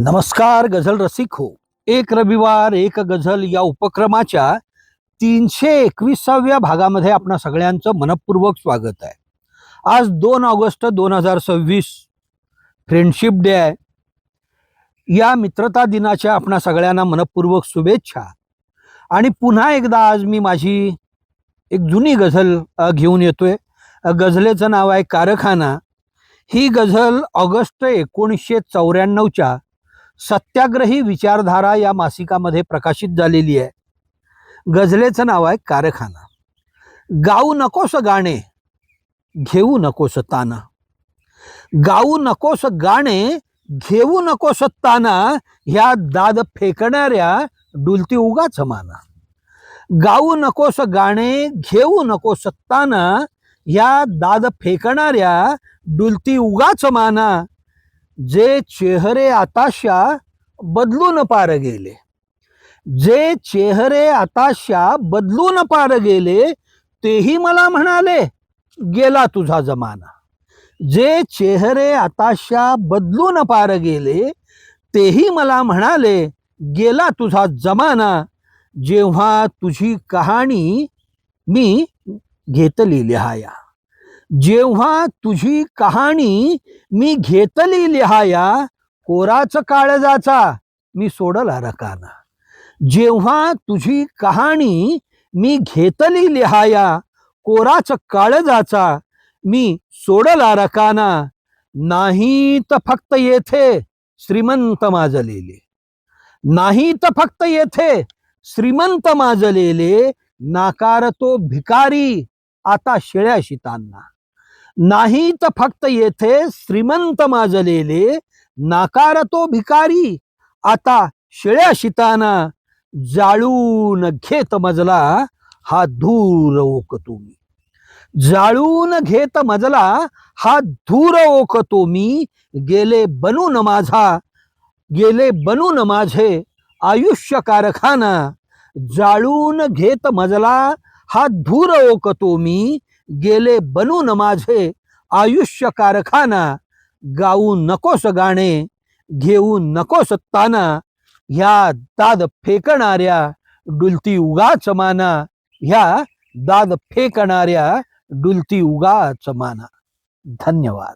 नमस्कार गझल रसिक हो. एक रविवार एक गझल या उपक्रमाच्या 321व्या भागामध्ये आपणा सगळ्यांचं मनपूर्वक स्वागत आहे. आज 2 ऑगस्ट 2026 फ्रेंडशिप डे आहे. या मित्रता दिनाच्या आपणा सगळ्यांना मनपूर्वक शुभेच्छा. आणि पुन्हा एकदा आज मी माझी एक जुनी गझल घेऊन येतोय. गझलेचं नाव आहे कारखाना. ही गझल ऑगस्ट 1994च्या सत्याग्रही विचारधारा या मासिकामध्ये प्रकाशित झालेली आहे. गझलेचं नाव आहे कारखाना. गाऊ नकोस गाणे घेऊ नकोस ताना. गाऊ नकोस गाणे घेऊ नकोस ताना, ह्या दाद फेकणाऱ्या डुलती उगाच माना. गाऊ नकोस गाणे घेऊ नकोस ताना, ह्या दाद फेकणाऱ्या डुलती उगाच माना. जे चेहरे आताशा बदलून पार गेले. जे चेहरे आताशा बदलून पार गेले, तेही मला म्हणाले गेला तुझा जमाना. जे चेहरे आताशा बदलून पार गेले, तेही मला म्हणाले गेला तुझा जमाना. जेव्हा तुझी कहाणी मी घेतली लिहाया. जेव्हा तुझी कहाणी मी घेतली लिहाया, कोराच काळजाचा मी सोडला रकाना. जेव्हा तुझी कहाणी मी घेतली लिहाया, कोराच काळजाचा मी सोडला रकाना. नाही तर फक्त येथे श्रीमंत माजलेले. नाही तर फक्त येथे श्रीमंत माजलेले, नाकारतो भिकारी आता शिळ्या शितांना. नाही तर फक्त येथे श्रीमंत माजलेले, नाकारतो भिकारी आता शिळ्या शिताना. जाळून घेत मजला हा धूर ओकतो मी. जाळून घेत मजला हा धूर ओकतो मी. गेले बनून माझे आयुष्य कारखाना. जाळून घेत मजला हा धूर ओकतो मी. गेले बनून माझे आयुष्य कारखाना. गाऊ नकोस गाणे घेऊ नकोस ताना, ह्या दाद फेकणाऱ्या डुलती उगाच माना. ह्या दाद फेकणाऱ्या डुलती उगाच माना. धन्यवाद.